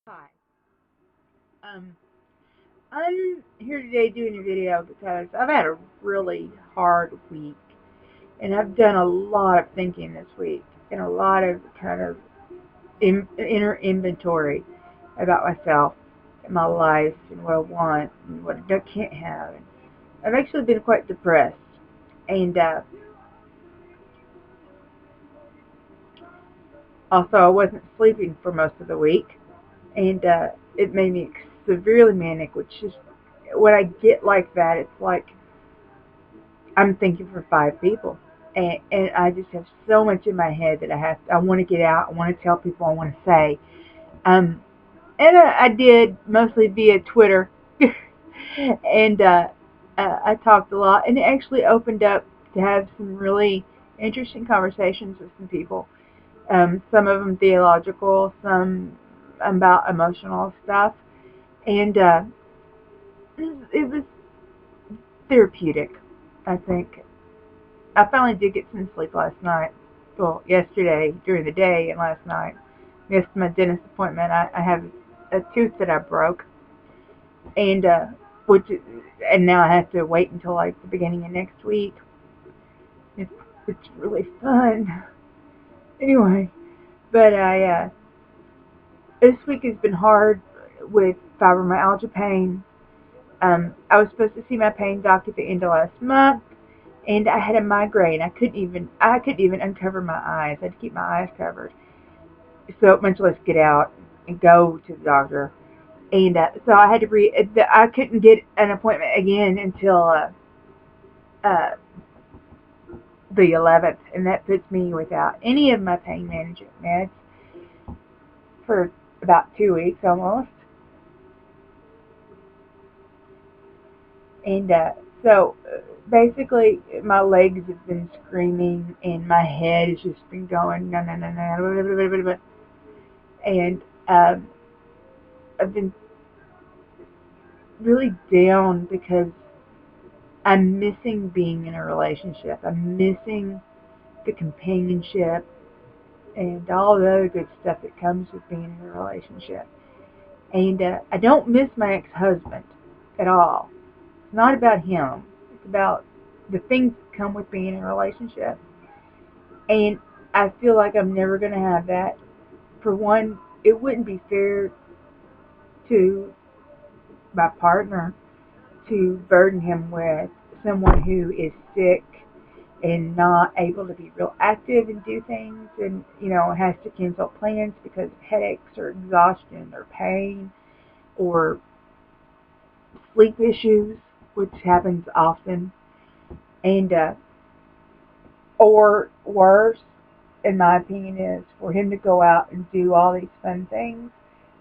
Hi. Um, I'm here today doing a video because I've had a really hard week, and I've done a lot of thinking this week and a lot of kind of inner inventory about myself and my life and what I want and what I can't have. And I've actually been quite depressed, and also I wasn't sleeping for most of the week, and it made me severely manic, which is when I get like that, it's like I'm thinking for five people. And I just have so much in my head that I want to get out. I want to tell people. I want to say. Um, and I did mostly via Twitter, and I talked a lot, and it actually opened up to have some really interesting conversations with some people. Some of them theological, some about emotional stuff, and it was therapeutic. I think I finally did get some sleep last night. Well, yesterday during the day and last night. Missed my dentist appointment. I have a tooth that I broke, and which and now I have to wait until like the beginning of next week. It's it's really fun. Anyway, but I this week has been hard with fibromyalgia pain. I was supposed to see my pain doc at the end of last month, and I had a migraine. I couldn't even uncover my eyes. I had to keep my eyes covered. So much less get out and go to the doctor. And so I had to I couldn't get an appointment again until uh, the 11th, and that puts me without any of my pain management meds for about 2 weeks almost. And so basically, my legs have been screaming, and my head has just been going no no no no, and um, I've been really down because I'm missing being in a relationship. I'm missing the companionship and all the other good stuff that comes with being in a relationship. And I don't miss my ex-husband at all. It's not about him. It's about the things that come with being in a relationship. And I feel like I'm never going to have that. For one, it wouldn't be fair to my partner to burden him with someone who is sick and not able to be real active and do things, and has to cancel plans because of headaches or exhaustion or pain or sleep issues, which happens often. And or worse, in my opinion, is for him to go out and do all these fun things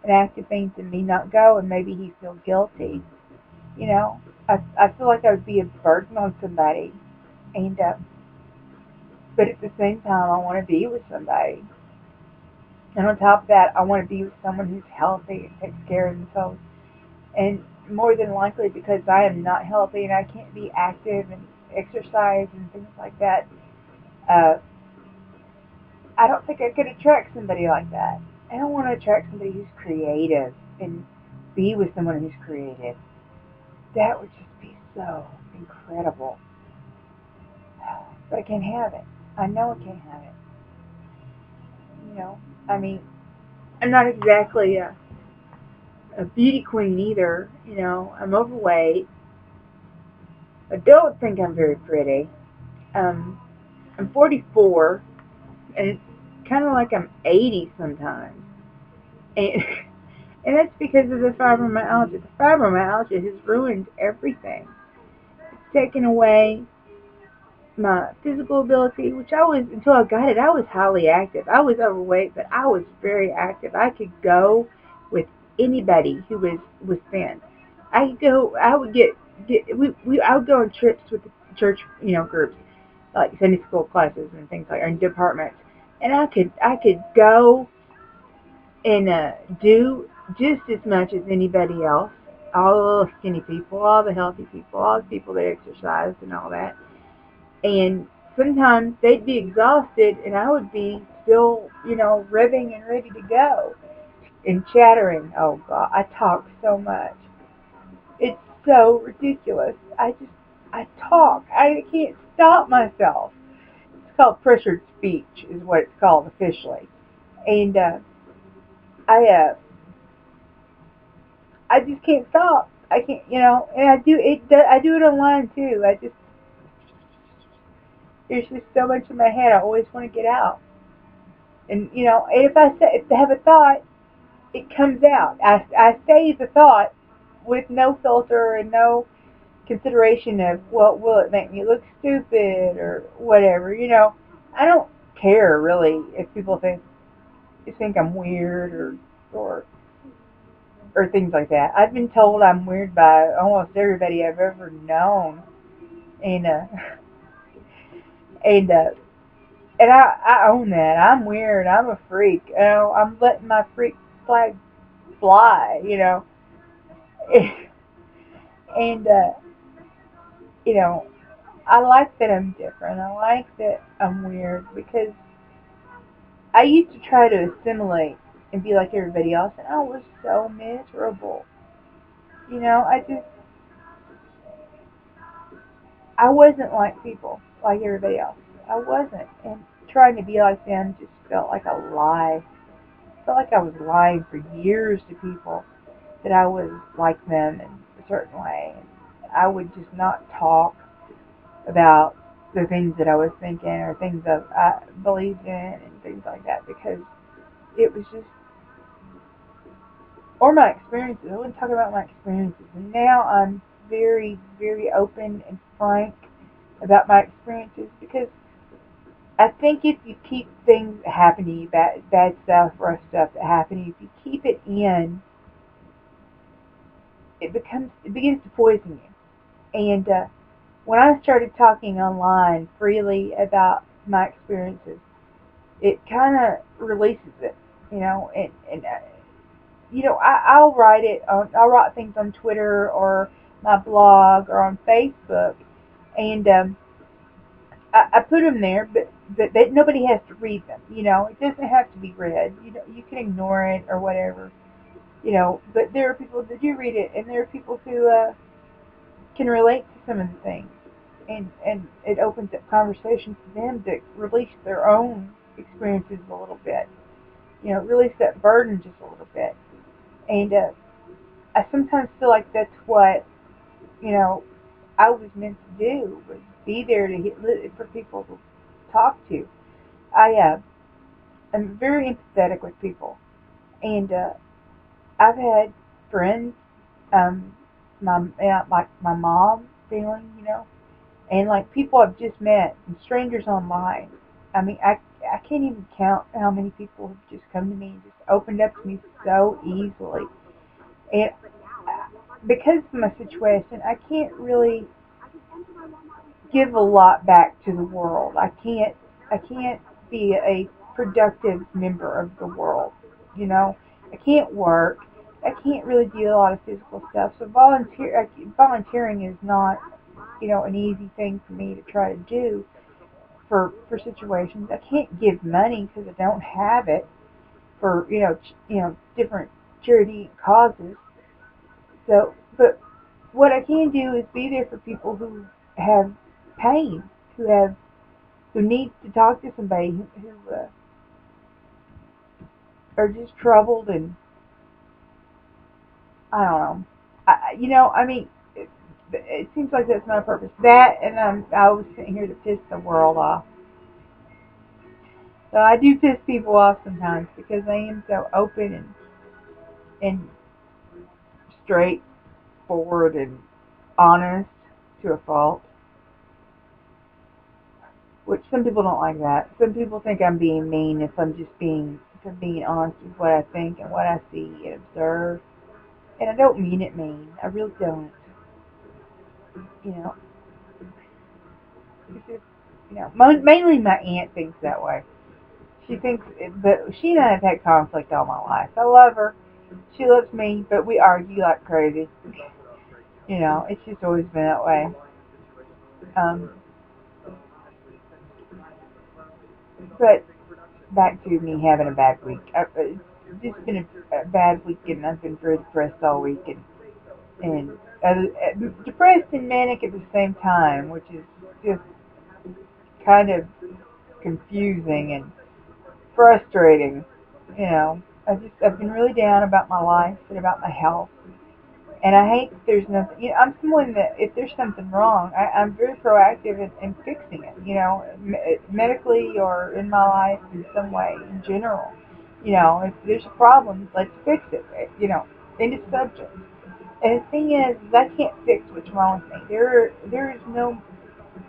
and active things and me not go, and maybe he feels guilty. you know I feel like I would be a burden on somebody. And but at the same time, I want to be with somebody. And on top of that, I want to be with someone who's healthy and takes care of themselves. And more than likely, because I am not healthy and I can't be active and exercise and things like that, uh, I don't think I could attract somebody like that. I don't want to attract somebody who's creative and be with someone who's creative. That would just be so incredible. But I can't have it. I know I can't have it. You know, I mean, I'm not exactly a beauty queen either. I'm overweight. I don't think I'm very pretty. Um, I'm 44, and it's kind of like I'm 80 sometimes. And, and that's because of the fibromyalgia. The fibromyalgia has ruined everything. It's taken away my physical ability, which I was, until I got it, I was highly active. I was overweight, but I was very active. I could go with anybody who was thin. I would I would go on trips with the church, groups, like Sunday school classes and things like, or in departments, and I could go and do just as much as anybody else. All the skinny people, all the healthy people, all the people that exercised and all that. And sometimes they'd be exhausted, and I would be still, revving and ready to go. and chattering. Oh God, I talk so much. It's so ridiculous. I talk. I can't stop myself. It's called pressured speech, is what it's called officially. And I uh, I just can't stop. I can't, and I do it. I do it online too. There's just so much in my head. I always want to get out. And if I have a thought, it comes out. I say the thought with no filter and no consideration of, well, will it make me look stupid or whatever. I don't care really if people think I'm weird or or things like that. I've been told I'm weird by almost everybody I've ever known, and and uh, and I own that. I'm weird. I'm a freak. I'm letting my freak flag fly. And you know, I like that I'm different. I like that I'm weird because I used to try to assimilate and be like everybody else, and I was so miserable. I wasn't like people, like everybody else. I wasn't, and trying to be like them just felt like a lie. I felt like I was lying for years to people that I was like them in a certain way. I would just not talk about the things that I was thinking or things that I believed in and things like that because it was just, or my experiences. I wouldn't talk about my experiences. And now I'm very, very open and frank about my experiences because I think if you keep things that happen to you, bad stuff, rough stuff that happen to you, if you keep it in, it begins to poison you. And when I started talking online freely about my experiences, it kind of releases it, I'll write I'll write things on Twitter or my blog or on Facebook, and I put them there, but nobody has to read them. It doesn't have to be read. You can ignore it or whatever. But there are people that do read it, and there are people who can relate to some of the things, and it opens up conversations for them to release their own experiences a little bit. Release that burden just a little bit. And I sometimes feel like that's what you know I was meant to do, was be there to for people to talk to. I'm very empathetic with people, and I've had friends, um, like my mom feeling, and like people I've just met and strangers online. I mean, I can't even count how many people have just come to me and just opened up to me so easily. And because of my situation, I can't really give a lot back to the world. I can't be a productive member of the world. You know, I can't work. I can't really do a lot of physical stuff. So volunteering is not, an easy thing for me to try to do for situations. I can't give money because I don't have it for different charity causes. So, but what I can do is be there for people who have pain, who need to talk to somebody who are just troubled, and I don't know. I mean, it seems like that's my purpose. That, and I was sitting here to piss the world off. So I do piss people off sometimes because I am so open and straightforward and honest to a fault. Which some people don't like that. Some people think I'm being mean if I'm being honest with what I think and what I see and observe. And I don't mean it mean. I really don't. You know, it's just, mainly my aunt thinks that way. She thinks, but she and I have had conflict all my life. I love her. She loves me, but we argue like crazy. It's just always been that way. Um, but back to me having a bad week. just been a bad weekend. I've been very depressed all week, and depressed and manic at the same time, which is just kind of confusing and frustrating. I've been really down about my life and about my health. And I hate that there's nothing. I'm someone that if there's something wrong, I'm very proactive in fixing it. Medically or in my life in some way in general. If there's a problem, let's fix it. End of subject. And the thing is I can't fix what's wrong with me. There is no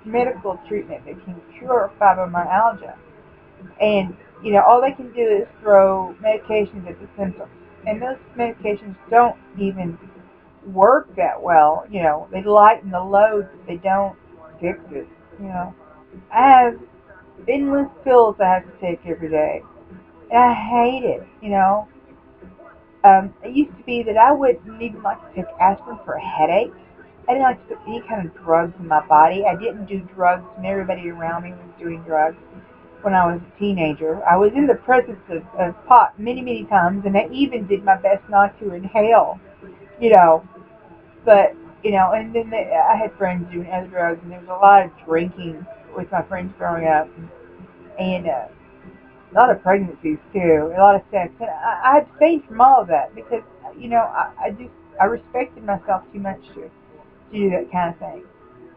medical treatment that can cure fibromyalgia. And all they can do is throw medications at the symptoms, and those medications don't even work that well. They lighten the load, but they don't fix it. You know, I have endless pills I have to take every day, and I hate it. It used to be that I wouldn't even like to take aspirin for a headache. I didn't like to put any kind of drugs in my body. I didn't do drugs when everybody around me was doing drugs when I was a teenager. I was in the presence of pot many, many times, and I even did my best not to inhale, you know. But, and then I had friends doing other drugs, and there was a lot of drinking with my friends growing up, and a lot of pregnancies, too, a lot of sex. And I abstained from all of that because, I respected myself too much to do that kind of thing.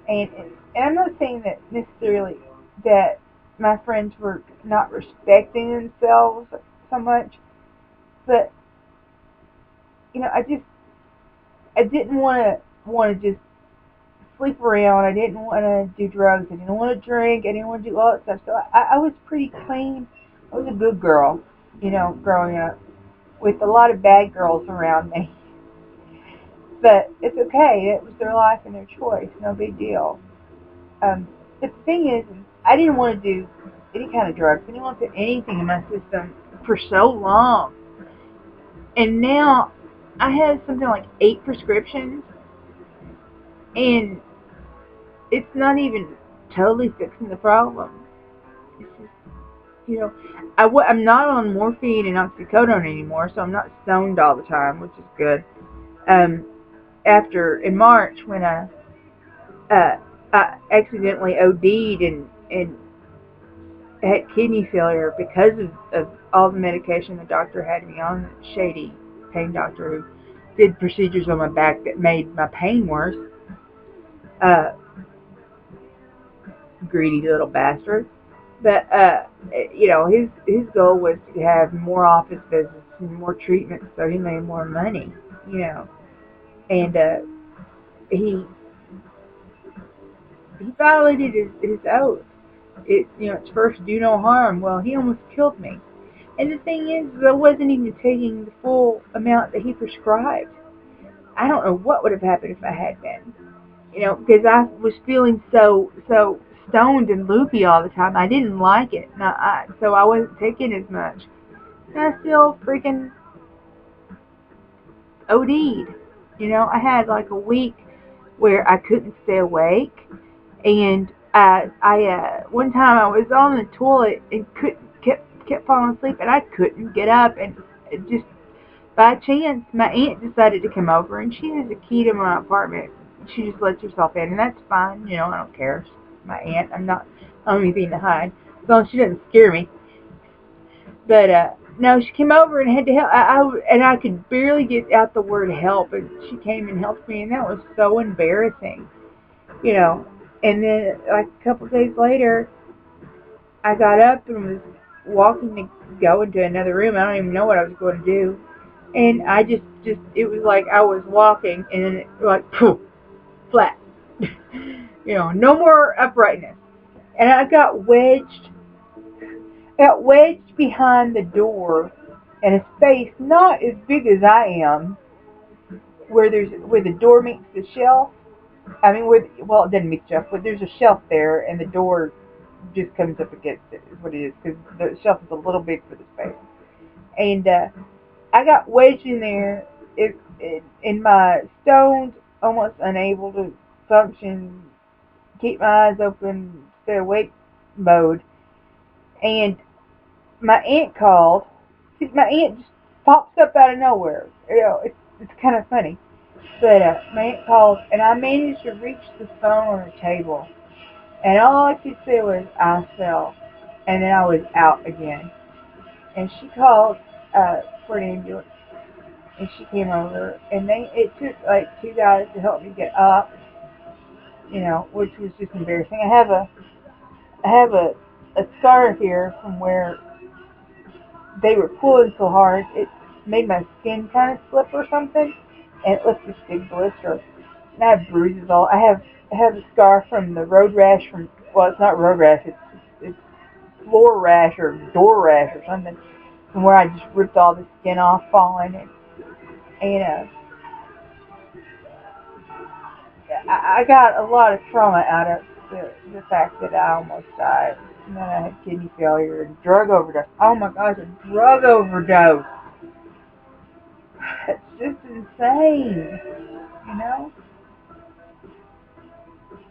And I'm not saying that necessarily that my friends were not respecting themselves so much, but I didn't want to just sleep around. I didn't want to do drugs. I didn't want to drink. I didn't want to do all that stuff. So I was pretty clean. I was a good girl, growing up with a lot of bad girls around me. But it's okay. It was their life and their choice. No big deal. But the thing is, I didn't want to do any kind of drugs. I didn't want to put anything in my system for so long. And now I have something like 8 prescriptions, and it's not even totally fixing the problem. It's just, you know, I'm not on morphine and oxycodone anymore, so I'm not stoned all the time, which is good. Um, After in March when uh, I accidentally OD'd and had kidney failure because of all the medication the doctor had me on, shady pain doctor who did procedures on my back that made my pain worse. Uh, Greedy little bastard. But his goal was to have more office visits and more treatments, so he made more money. You know, and he he violated his oath. It's first do no harm. Well, he almost killed me. And the thing is, I wasn't even taking the full amount that he prescribed. I don't know what would have happened if I had been. Because I was feeling so stoned and loopy all the time. I didn't like it, so I wasn't taking as much. And I still freaking OD'd. I had like a week where I couldn't stay awake, and I one time I was on the toilet and kept falling asleep, and I couldn't get up, and it just by chance my aunt decided to come over, and she has a key to my apartment. She just lets herself in, and that's fine. I don't care. She's my aunt. I don't have anything to hide, as long as she doesn't scare me. But no, she came over and had to help. I could barely get out the word help, and she came and helped me, and that was so embarrassing. you know. And then, like a couple of days later, I got up and was walking to go into another room. I don't even know what I was going to do. And I it was like I was walking and then it, like, poof, flat. No more uprightness. And I got wedged behind the door in a space not as big as I am, where the door meets the shelf. I mean, well, it doesn't meet the shelf, but there's a shelf there, and the door just comes up against it. Is what it is, because the shelf is a little big for the space. And I got wedged in there, in my stoned, almost unable to function, keep my eyes open, stay awake mode. And my aunt called. My aunt pops up out of nowhere. It's kind of funny. But my aunt called, and I managed to reach the phone on the table, and all I could say was I fell, and then I was out again. And she called for an ambulance, and she came over, and it took like two guys to help me get up, which was just embarrassing. I have a scar here from where they were pulling so hard it made my skin kind of slip or something, and it left this big blister. And I have bruises all. I have a scar from the road rash from, well, it's not road rash, it's floor rash or door rash or something, from where I just ripped all the skin off falling, and I got a lot of trauma out of the fact that I almost died. And then I had kidney failure and drug overdose. Oh my gosh, a drug overdose. It's just insane, you know?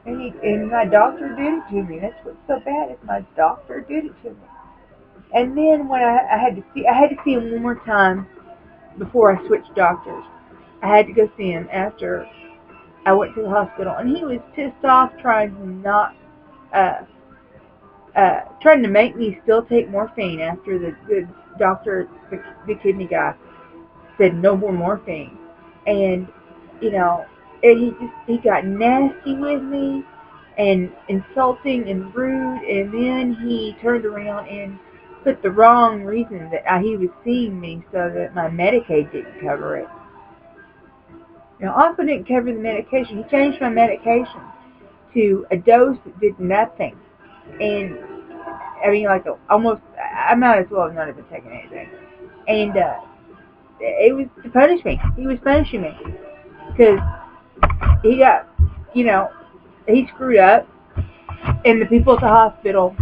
And my doctor did it to me. That's what's so bad is my doctor did it to me. And then when I had to see him one more time before I switched doctors. I had to go see him after I went to the hospital, and he was pissed off trying to not uh, trying to make me still take morphine after the doctor, the kidney guy, said no more morphine. And, you know, and he got nasty with me and insulting and rude, and then he turned around and put the wrong reason that he was seeing me so that my Medicaid didn't cover it. Also didn't cover the medication. He changed my medication to a dose that did nothing. And I mean, like almost, I might as well have not even taken anything. And it was to punish me. He was punishing me because he got, you know, he screwed up, and the people at the hospital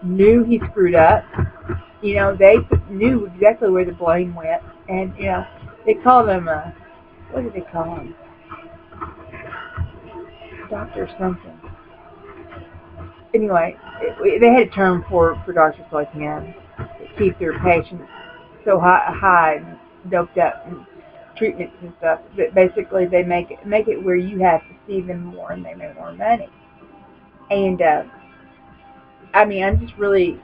knew he screwed up. They knew exactly where the blame went, and they called him what did they call him? Doctor something. Anyway, they had a term for doctors like him that keep their patients so high and doped up and treatments and stuff that basically they make it where you have to see them more and they make more money. And I mean, I'm just really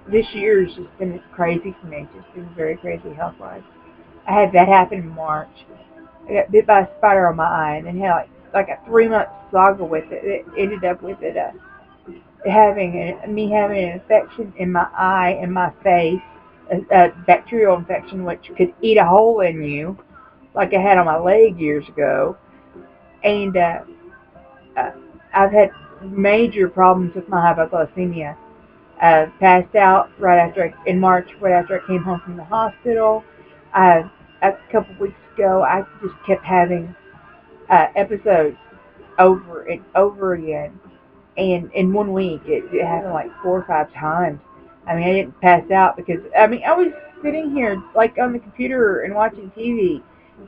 this year has just been crazy for me. Just been very crazy health wise. I had that happen in March. I got bit by a spider on my eye and then had like a 3 month saga with it. It ended up with it me having an infection in my eye and my face, a bacterial infection which could eat a hole in you, like I had on my leg years ago. And uh, I've had major problems with my hypoglycemia. Passed out in March, right after I came home from the hospital. A couple weeks ago, I just kept having episodes over and over again. And in 1 week, it happened like 4 or 5 times. I mean, I didn't pass out because, I mean, I was sitting here like on the computer and watching TV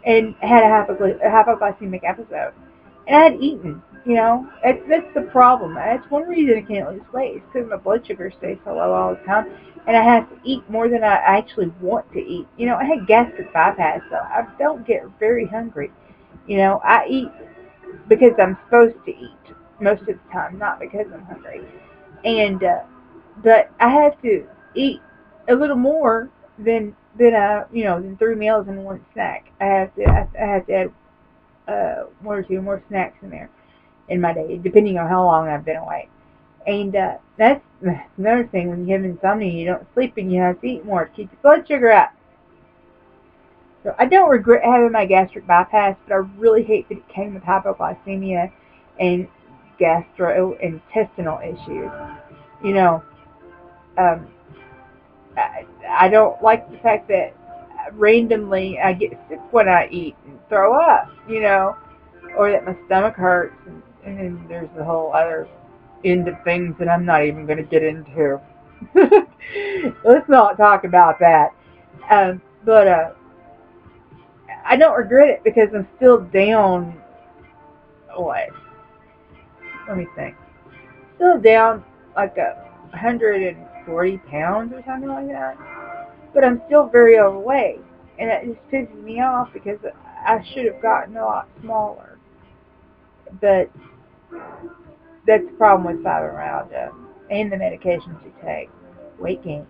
and had a hypoglycemic episode. And I had eaten, That's the problem. That's one reason I can't lose weight. It's because my blood sugar stays so low all the time. And I have to eat more than I actually want to eat. I had gastric bypass, so I don't get very hungry. I eat because I'm supposed to eat most of the time, not because I'm hungry. And but I have to eat a little more than 3 meals and one snack. I have to add one or two more snacks in there in my day, depending on how long I've been away. And that's another thing. When you have insomnia, you don't sleep and you have to eat more to keep your blood sugar up. So I don't regret having my gastric bypass, but I really hate that it came with hypoglycemia and gastrointestinal issues. You know, um, I don't like the fact that randomly I get sick when I eat and throw up, or that my stomach hurts, and then there's the whole other end of things that I'm not even going to get into. Let's not talk about that. But I don't regret it because I'm still down. What? Let me think. Still down like 140 pounds or something like that. But I'm still very overweight. And it just pisses me off because I should have gotten a lot smaller. But that's the problem with fibromyalgia and the medications you take. Weight gain.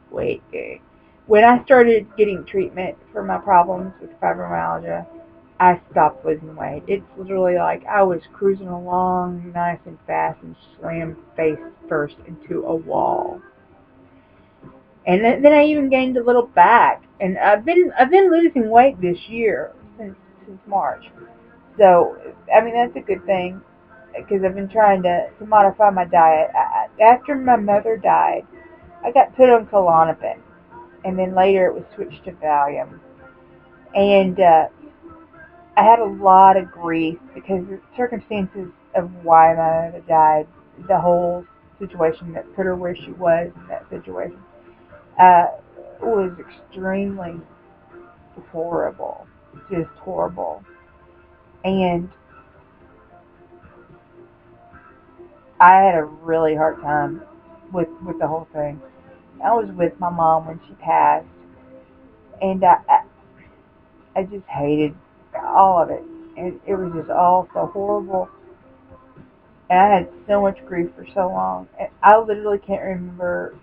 Weight gain. When I started getting treatment for my problems with fibromyalgia, I stopped losing weight. It's literally like I was cruising along nice and fast and slammed face first into a wall. And then I even gained a little back. And I've been losing weight this year since March. So I mean that's a good thing because I've been trying to modify my diet. After my mother died, I got put on Klonopin, and then later it was switched to Valium. And I had a lot of grief because the circumstances of why my mother died, the whole situation that put her where she was in that situation, uh, was extremely horrible, just horrible. And I had a really hard time with the whole thing. I was with my mom when she passed, and I just hated all of it. And it was just all so horrible. And I had so much grief for so long. And I literally can't remember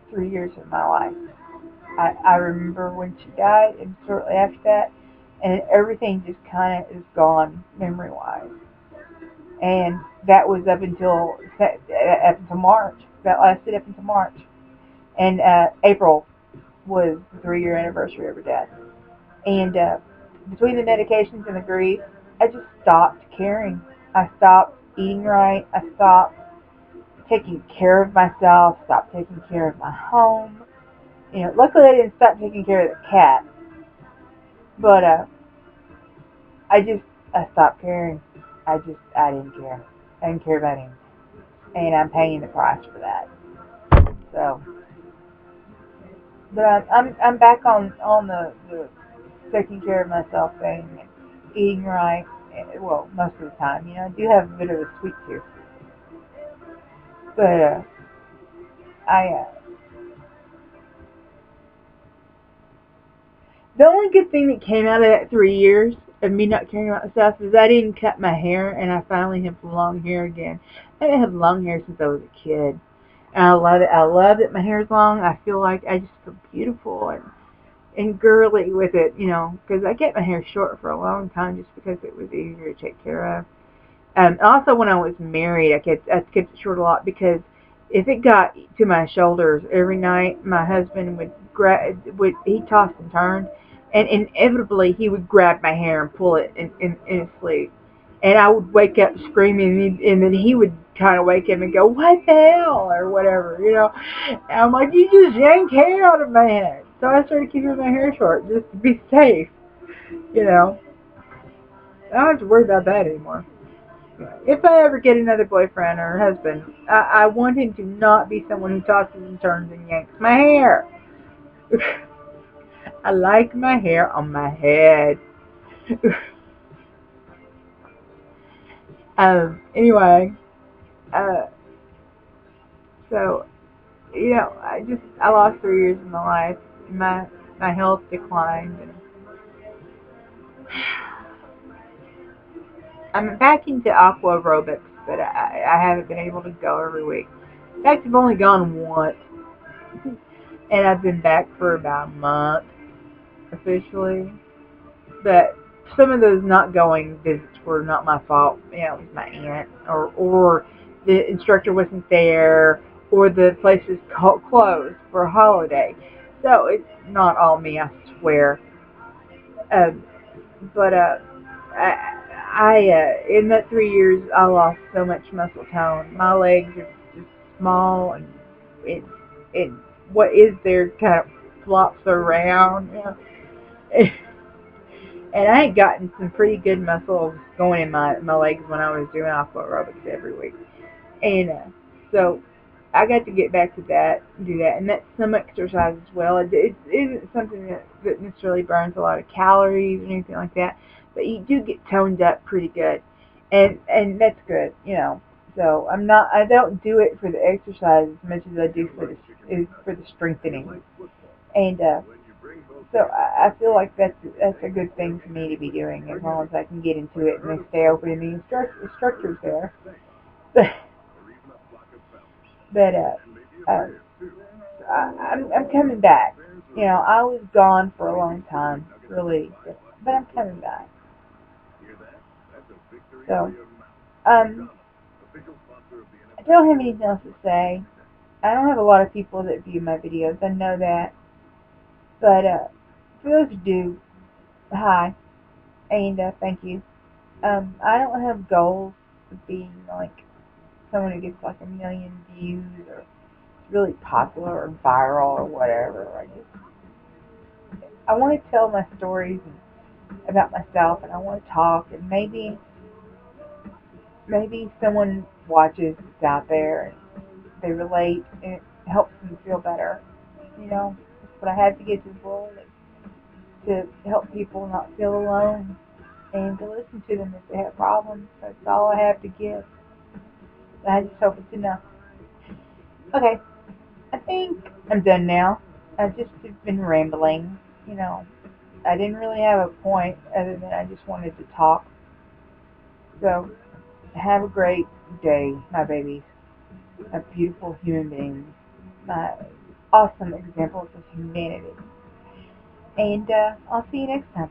3 years of my life. I remember when she died and shortly after that, and everything just kind of is gone memory wise. And that was up until March. That lasted up until March, and April was the 3 year anniversary of her death. And between the medications and the grief, I just stopped caring. I stopped eating right. I stopped taking care of myself. Stopped taking care of my home. Luckily I didn't stop taking care of the cat, but I stopped caring. I didn't care. I didn't care about him, and I'm paying the price for that. So, but I'm back on the taking care of myself thing and eating right. Well, most of the time, I do have a bit of a sweet tooth, but I the only good thing that came out of that 3 years of me not caring about myself is I didn't cut my hair and I finally have long hair again. I didn't have long hair since I was a kid. And I love it. I love that my hair is long. I feel like I just feel beautiful and girly with it, because I kept my hair short for a long time just because it was easier to take care of. Also, when I was married, I kept it short a lot because if it got to my shoulders every night, my husband would he tossed and turned, and inevitably he would grab my hair and pull it in his sleep, and I would wake up screaming, and then he would kind of wake him and go, "What the hell?" or whatever. And I'm like, "You just yanked hair out of my head." So I started keeping my hair short just to be safe. You know, I don't have to worry about that anymore. If I ever get another boyfriend or husband, I want him to not be someone who tosses and turns and yanks my hair. I like my hair on my head. Anyway, uh, so I lost 3 years of my life. My health declined, and I'm back into aqua aerobics, but I haven't been able to go every week. In fact, I've only gone once, and I've been back for about a month officially. But some of those not going visits were not my fault. It was my aunt, or the instructor wasn't there, or the place was closed for a holiday. So it's not all me, I swear. Um, but in that 3 years, I lost so much muscle tone. My legs are just small, and it it what is there kind of flops around. And I had gotten some pretty good muscles going in my legs when I was doing aqua aerobics every week. And so I got to get back to that, do that. And that's some exercise as well. It isn't something that necessarily burns a lot of calories or anything like that, but you do get toned up pretty good. And that's good. So I don't do it for the exercise as much as I do for the strengthening. And So I feel like that's a good thing for me to be doing as long as I can get into it and they stay open and the structure's there. But but I'm coming back. You know, I was gone for a long time, really, but I'm coming back. So I don't have anything else to say. I don't have a lot of people that view my videos. I know that, but for those who do, hi and thank you. I don't have goals of being like someone who gets like a million views or really popular or viral or whatever. I want to tell my stories about myself, and I want to talk, and maybe someone watches it's out there and they relate, and it helps them feel better. You know, that's what I had to get to the world to help people not feel alone and to listen to them if they have problems. That's all I have to give. I just hope it's enough. Okay, I think I'm done now. I've just been rambling. You know, I didn't really have a point other than I just wanted to talk. So, have a great day, my babies. A beautiful human beings. My awesome examples of humanity. And I'll see you next time.